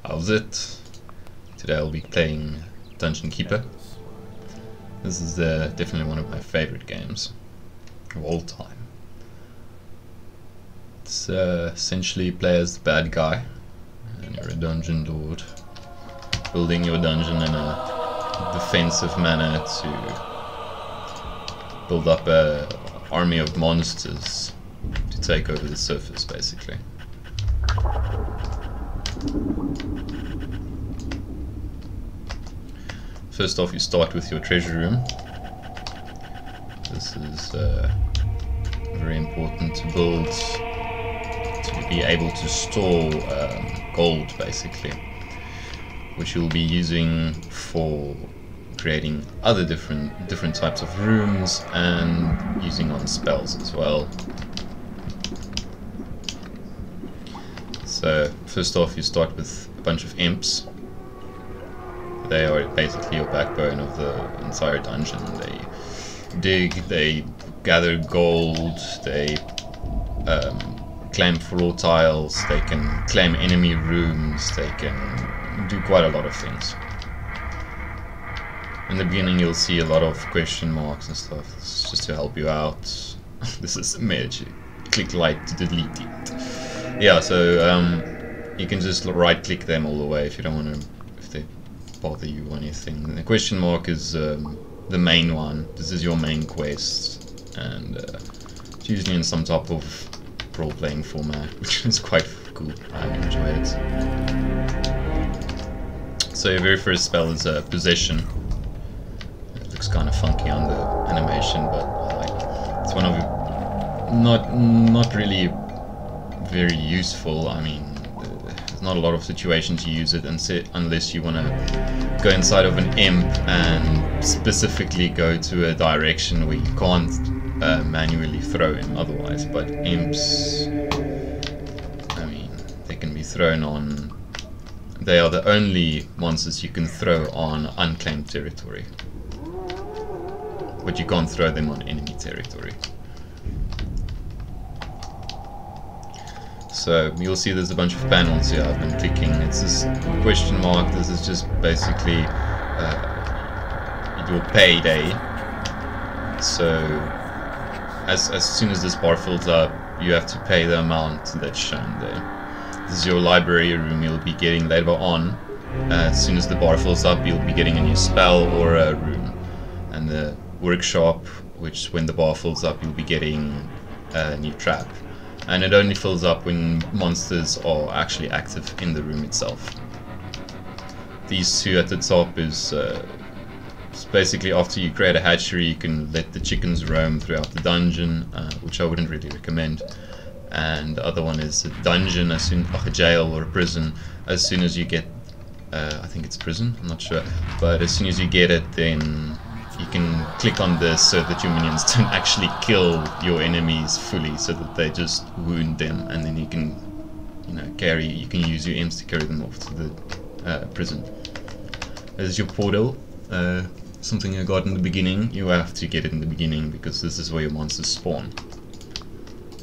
How's it? Today I'll be playing Dungeon Keeper. This is definitely one of my favorite games of all time. It's essentially you play as the bad guy and you're a dungeon lord, building your dungeon in a defensive manner to build up an army of monsters to take over the surface, basically. First off, you start with your treasure room. This is very important to build, to be able to store gold, basically, which you'll be using for creating other different types of rooms and using on spells as well. So first off, you start with a bunch of imps. They are basically your backbone of the entire dungeon. They dig, they gather gold, they claim floor tiles, they can claim enemy rooms, they can do quite a lot of things. In the beginning you'll see a lot of question marks and stuff. This is just to help you out. This is a magic. Click like to delete it. Yeah, so you can just right click them all the way if you don't want to, if they bother you or anything. And the question mark is the main one. This is your main quest, and it's usually in some type of role-playing format, which is quite cool. I enjoy it. So your very first spell is Possession. It looks kind of funky on the animation, but I like it. It's one of not really very useful. I mean, there's not a lot of situations you use it unless you want to go inside of an imp and specifically go to a direction where you can't manually throw him otherwise. But imps, I mean, they can be thrown on. They are the only monsters you can throw on unclaimed territory, but you can't throw them on enemy territory. So you'll see there's a bunch of panels here I've been clicking. It's this question mark. This is just basically your payday. So as soon as this bar fills up, you have to pay the amount that's shown there. This is your library room you'll be getting later on. As soon as the bar fills up, you'll be getting a new spell or a room. And the workshop, which when the bar fills up, you'll be getting a new trap. And it only fills up when monsters are actually active in the room itself. These two at the top is basically after you create a hatchery, you can let the chickens roam throughout the dungeon, which I wouldn't really recommend. And the other one is a dungeon, a jail or a prison. As soon as you get, I think it's prison, I'm not sure, but as soon as you get it, then you can click on this so that your minions don't actually kill your enemies fully, so that they just wound them, and then you can, you can use your imps to carry them off to the prison. This is your portal, something I got in the beginning. You have to get it in the beginning because this is where your monsters spawn.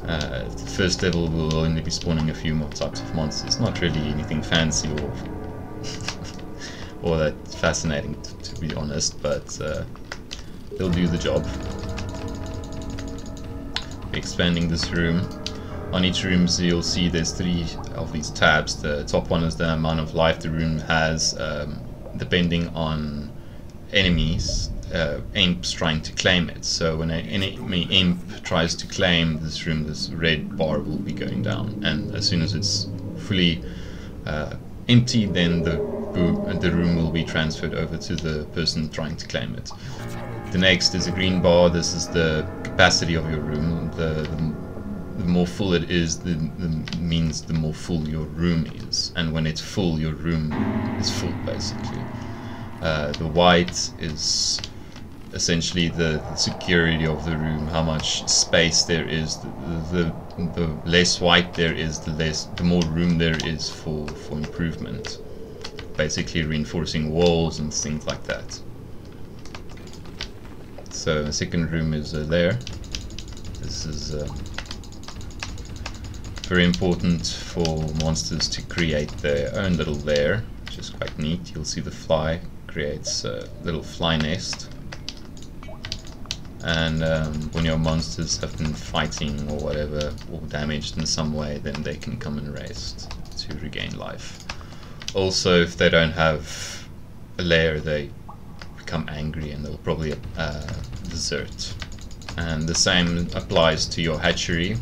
The first level will only be spawning a few more types of monsters, not really anything fancy or or that fascinating to be honest, but they'll do the job. Expanding this room. On each room, so you'll see there's 3 of these tabs. The top one is the amount of life the room has, depending on enemies, imps trying to claim it. So when an enemy imp tries to claim this room, this red bar will be going down, and as soon as it's fully empty, then the room will be transferred over to the person trying to claim it. The next is a green bar. This is the capacity of your room. The more full it is, means the more full your room is, and when it's full, your room is full, basically. The white is essentially the security of the room, how much space there is. The less white there is, the more room there is for improvement, basically reinforcing walls and things like that. So the second room is there. This is very important for monsters to create their own little lair, which is quite neat. You'll see the fly creates a little fly nest, and when your monsters have been fighting or whatever, or damaged in some way, then they can come and rest to regain life. Also, if they don't have a lair, they become angry and they'll probably desert. And the same applies to your hatchery.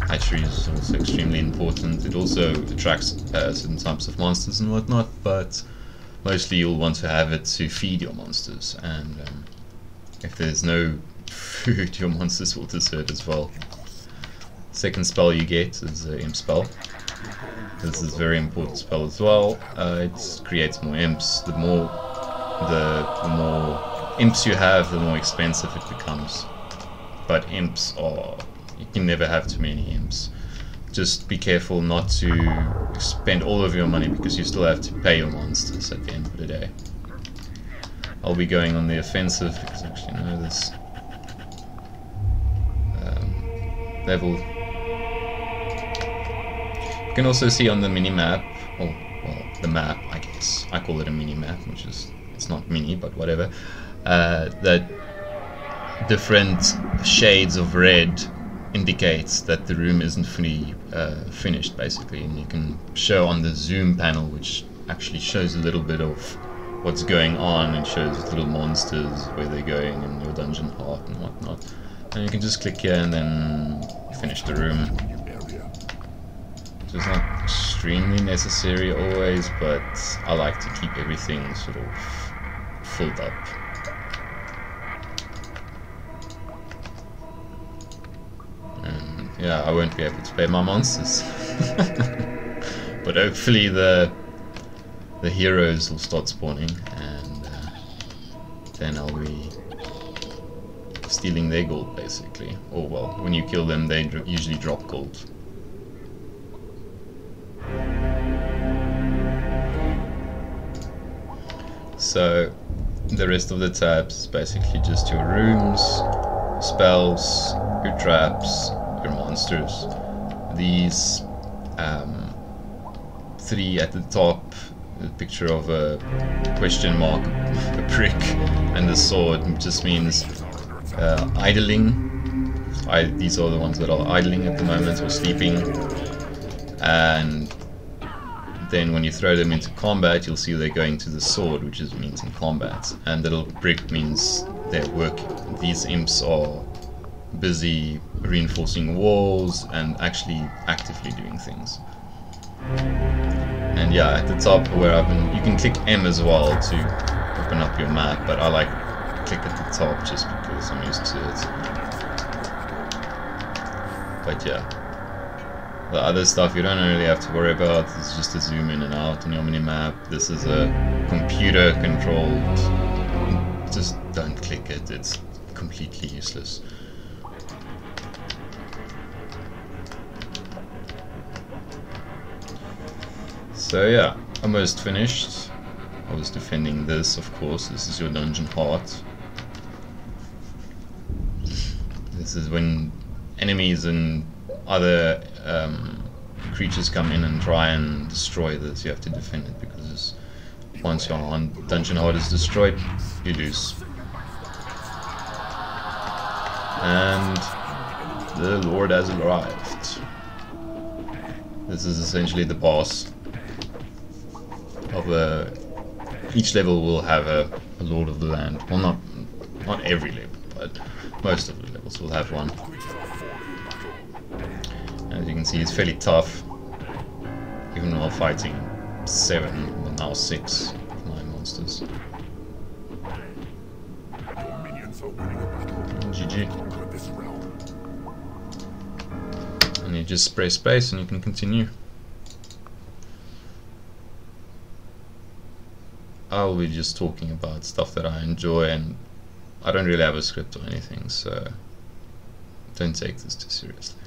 Hatchery is also extremely important. It also attracts certain types of monsters and whatnot, but mostly you'll want to have it to feed your monsters, and if there's no food, your monsters will desert as well. Second spell you get is the imp spell. This is a very important spell as well. It creates more imps. The more imps you have, the more expensive it becomes. But imps are... you can never have too many imps. Just be careful not to spend all of your money, because you still have to pay your monsters at the end of the day. I'll be going on the offensive because I actually know this level. You can also see on the mini-map, or well, the map, I guess. I call it a mini-map, which is, it's not mini, but whatever. That different shades of red indicates that the room isn't fully finished, basically, and you can show on the zoom panel, which actually shows a little bit of what's going on and shows little monsters, where they're going, and your dungeon heart and whatnot. And you can just click here and then finish the room. So it's not extremely necessary always, but I like to keep everything sort of filled up. And yeah, I won't be able to pay my monsters. But hopefully the heroes will start spawning, and then I'll be stealing their gold, basically. Or well, when you kill them, they usually drop gold. So the rest of the tabs is basically just your rooms, spells, your traps, your monsters. These three at the top, the picture of a question mark, a prick, and the sword just means idling. These are the ones that are idling at the moment, or sleeping. And then when you throw them into combat, you'll see they're going to the sword, which means in combat. And the little brick means they're working. These imps are busy reinforcing walls and actually actively doing things. And yeah, at the top where you can click M as well to open up your map, but I like click at the top just because I'm used to it. But yeah, the other stuff you don't really have to worry about. It's just to zoom in and out on your mini-map. This is a computer controlled. Just don't click it, it's completely useless. So yeah, almost finished. I was defending this, of course. This is your dungeon heart. This is when enemies and other creatures come in and try and destroy this. You have to defend it, because once your dungeon heart is destroyed, you lose. And the Lord has arrived. This is essentially the boss of each level will have a Lord of the Land. Well, not every level, but most of the levels will have one. As you can see, it's fairly tough, even while fighting 7, well now 6 of my monsters. GG. And you just press space and you can continue. I'll be just talking about stuff that I enjoy, and I don't really have a script or anything, so don't take this too seriously.